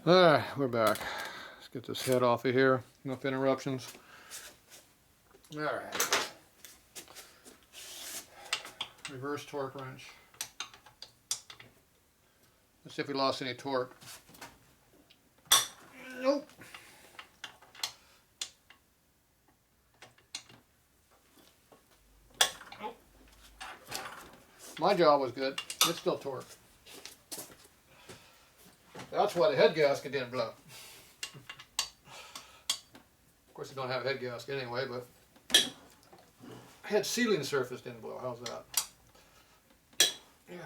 Alright, we're back. Let's get this head off of here. Enough interruptions. Alright. Reverse torque wrench. Let's see if we lost any torque. Nope. Nope. My jaw was good. It's still torque. That's why the head gasket didn't blow. Of course, you don't have a head gasket anyway, but head sealing surface didn't blow. How's that? Yeah.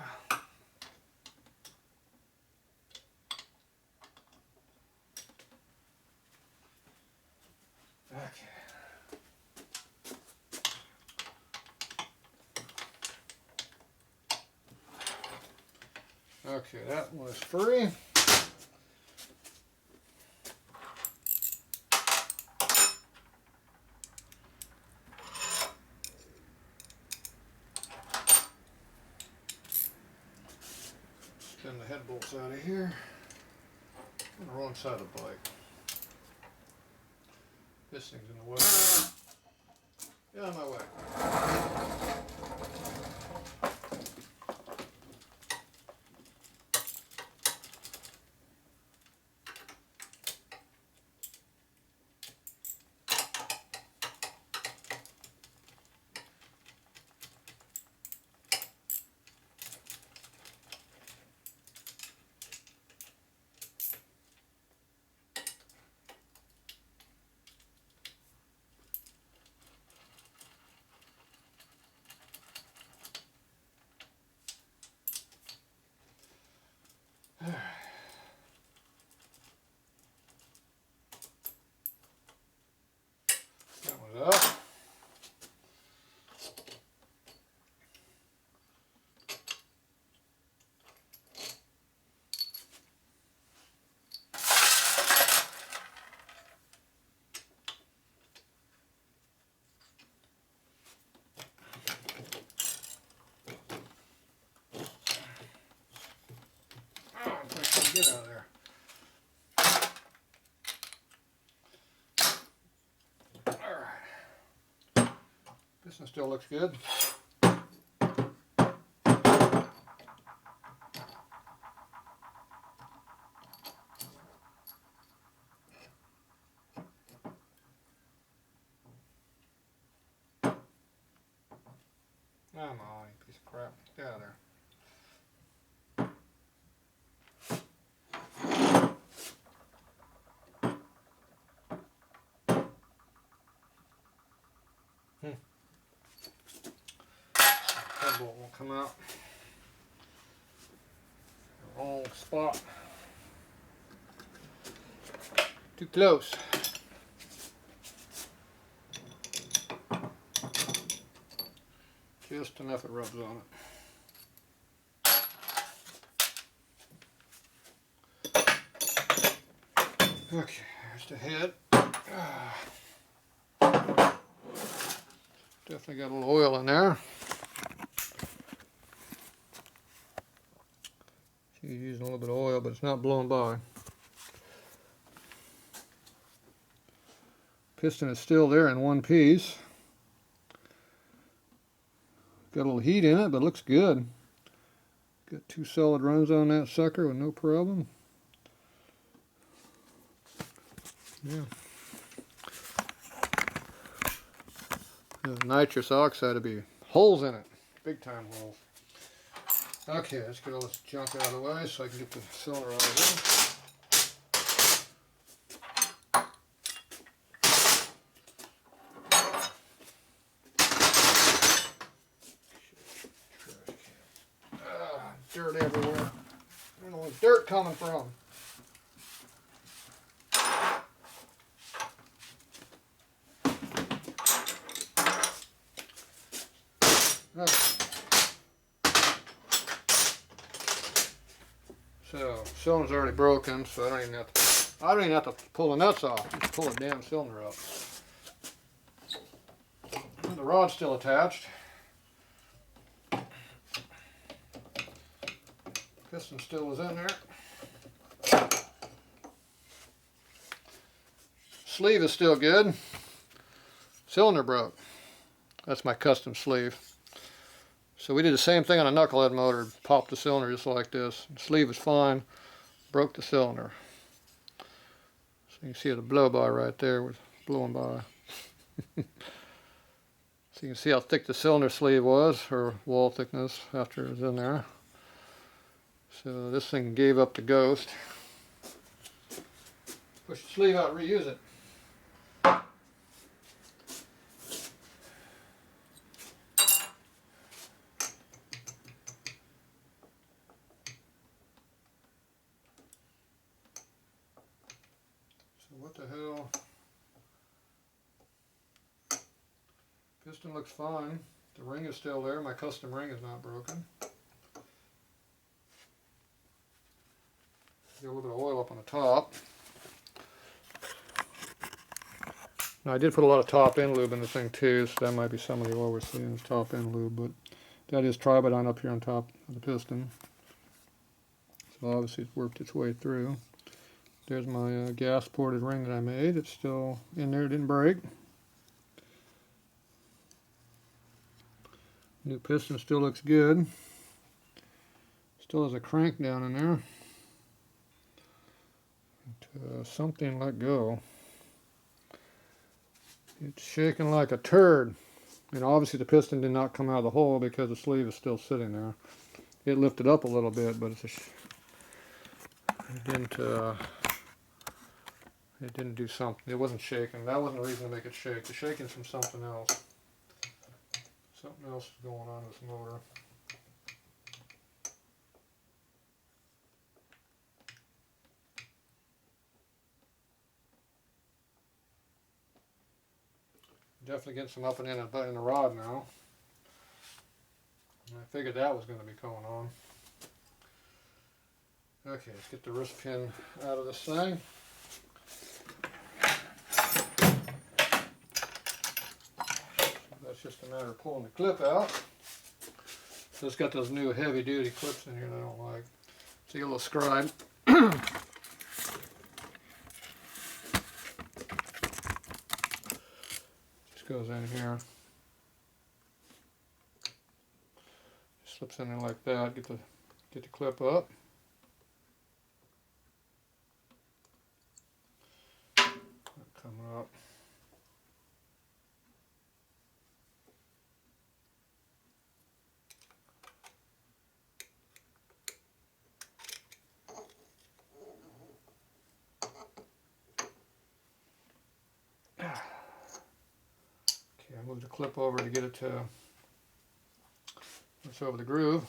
Okay. Okay, that was free. Spin the head bolts out of here. On the wrong side of the bike. This thing's in the way. Get out of my way. That one's up. Get out of there. Alright. This one still looks good. Come on, you piece of crap. Get out of there. Head bolt won't come out. Wrong spot. Too close. Just enough it rubs on it. Okay, here's the head. Definitely got a little oil in there. She's using a little bit of oil, but it's not blowing by. Piston is still there in one piece. Got a little heat in it, but it looks good. Got 2 solid runs on that sucker with no problem. Yeah. There's nitrous oxide to be holes in it. Big time holes. Okay, let's get all this junk out of the way so I can get the cylinder out of here. Dirt everywhere. I don't know where dirt coming from. Okay. So cylinder's already broken, so I don't even have to pull the nuts off. Just pull the damn cylinder up. And the rod's still attached. Piston still is in there. Sleeve is still good. Cylinder broke. That's my custom sleeve. So we did the same thing on a knucklehead motor. Popped the cylinder just like this. The sleeve was fine. Broke the cylinder. So you can see the blow by right there was blowing by. So you can see how thick the cylinder sleeve was, or wall thickness, after it was in there. So this thing gave up the ghost. Push the sleeve out, reuse it. So what the hell? Piston looks fine. The ring is still there. My custom ring is not broken. Get a little bit of oil up on the top. Now I did put a lot of top end lube in the thing too, so that might be some of the oil we're seeing is top end lube, but that is tribodine up here on top of the piston. So obviously it's worked its way through. There's my gas ported ring that I made. It's still in there, it didn't break. New piston still looks good. Still has a crank down in there. Something let go. It's shaking like a turd. And obviously the piston did not come out of the hole because the sleeve is still sitting there. It lifted up a little bit, but it didn't do something. It wasn't shaking. That wasn't the reason to make it shake. The shaking's from something else. Something else is going on with this motor. Definitely getting some up and in the rod now. And I figured that was going to be going on. Okay, let's get the wrist pin out of this thing. That's just a matter of pulling the clip out. So it's got those new heavy duty clips in here that I don't like. See a little scribe. Just goes in here. Slips in there like that. Get the clip up. Come up. Okay, I moved the clip over to get it to it's over the groove.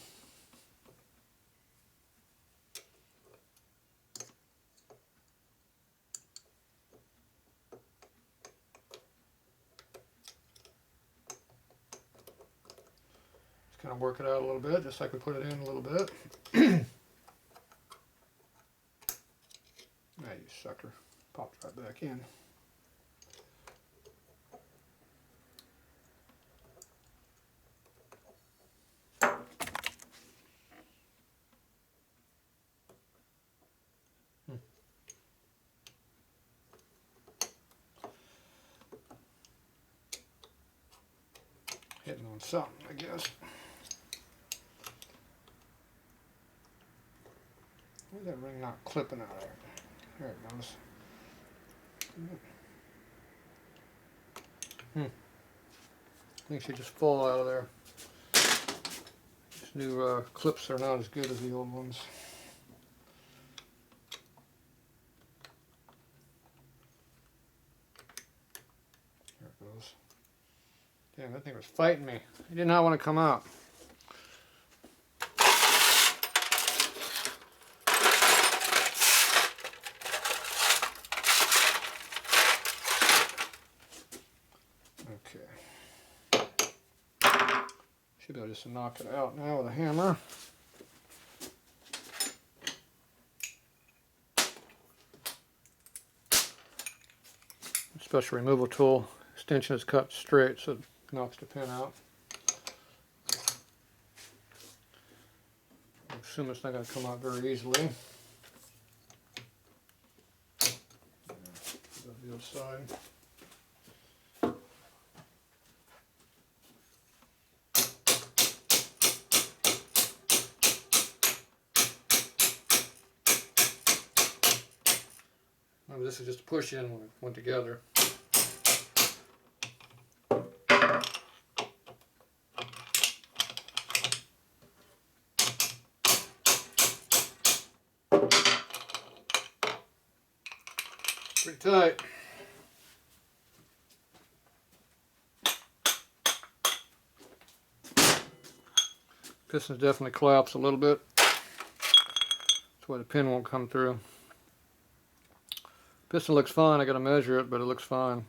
Just kind of work it out a little bit, just like we put it in a little bit. Ah, you sucker. Popped right back in. Hitting on something, I guess. Where's that ring not clipping out of there? There it goes. I think she just fall out of there. These new clips are not as good as the old ones. There it goes. Damn, that thing was fighting me. It did not want to come out. Should be able just to knock it out now with a hammer. Special removal tool. Extension is cut straight so it knocks the pin out. I assume it's not going to come out very easily. the other side. Remember, this is just a push in when it went together. Pretty tight. Piston's definitely collapsed a little bit. That's why the pin won't come through. Piston looks fine. I got to measure it, but it looks fine.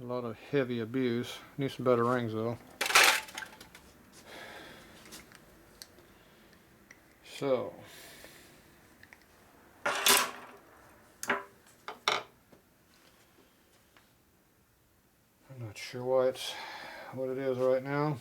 A lot of heavy abuse. Need some better rings though. So, I'm not sure why it's what it is right now.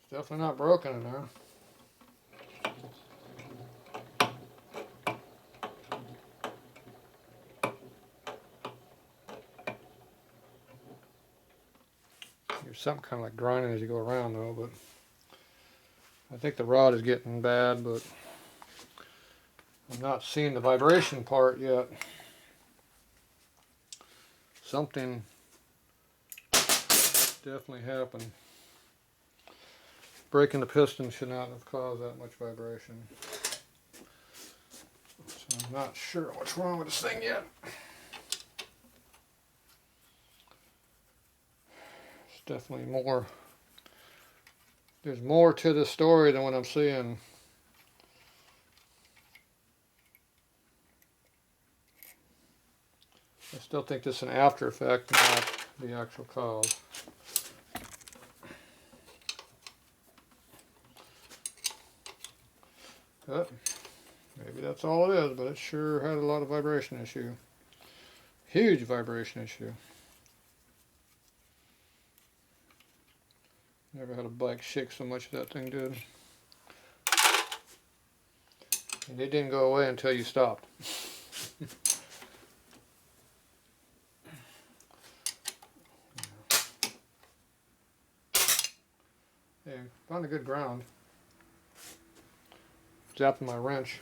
It's definitely not broken in there. There's something kind of like grinding as you go around though, but I think the rod is getting bad, but I'm not seeing the vibration part yet. Something definitely happened. Breaking the piston should not have caused that much vibration. So I'm not sure what's wrong with this thing yet. It's definitely more. There's more to the story than what I'm seeing. I still think this is an after effect, not the actual cause. But maybe that's all it is, but it sure had a lot of vibration issue. Huge vibration issue. Never had a bike shake so much as that thing did. And it didn't go away until you stopped. Yeah, found a good ground. Zapping my wrench.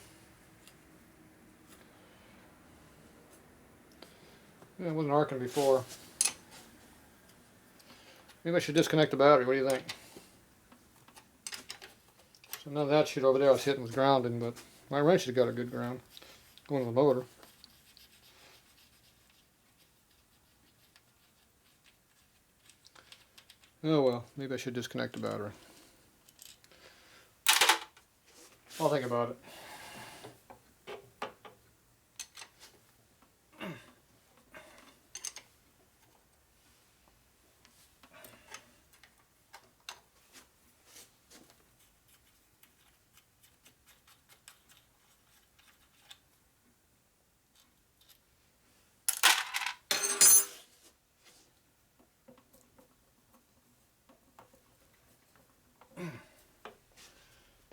Yeah, it wasn't arcing before. Maybe I should disconnect the battery. What do you think? So none of that shit over there I was hitting was grounding, but my wrench has got a good ground. Going to the motor. Oh well, maybe I should disconnect the battery. I'll think about it.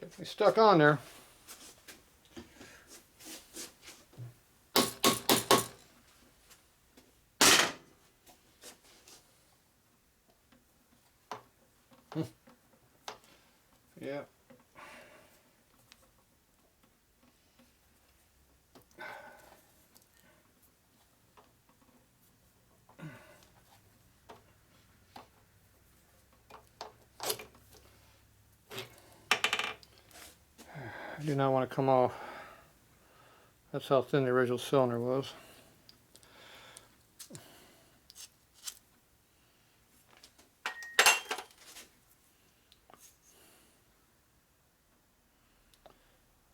Definitely stuck on there. Yeah. I do not want to come off. That's how thin the original cylinder was.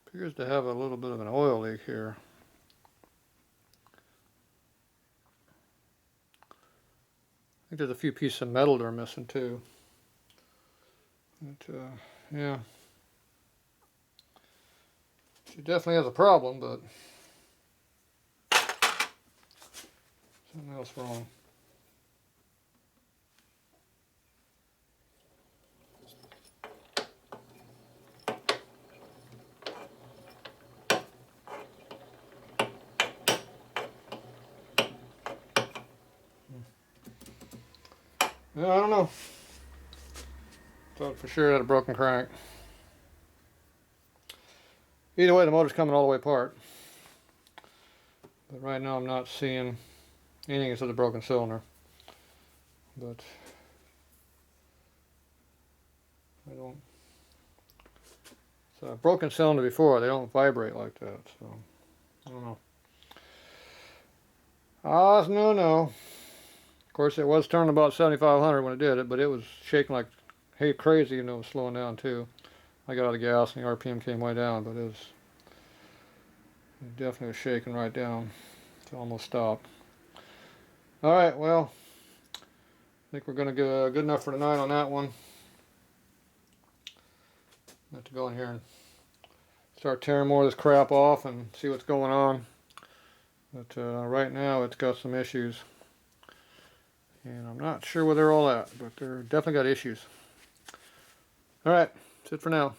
Appears to have a little bit of an oil leak here. I think there's a few pieces of metal that are missing too. But, yeah. She definitely has a problem, but something else wrong. Yeah, I don't know. Thought for sure it had a broken crank. Either way, the motor's coming all the way apart. But right now I'm not seeing anything except a broken cylinder. But I don't. It's a broken cylinder before, they don't vibrate like that, so I don't know. Ah, no. Of course, it was turning about 7,500 when it did it, but it was shaking like hey crazy, you know, it was slowing down too. I got out of gas and the RPM came way down, but it definitely was shaking right down. It almost stopped. Alright, well, I think we're going to go good enough for tonight on that one. I have to go in here and start tearing more of this crap off and see what's going on. But right now it's got some issues. And I'm not sure where they're all at, but they're definitely got issues. Alright, that's it for now.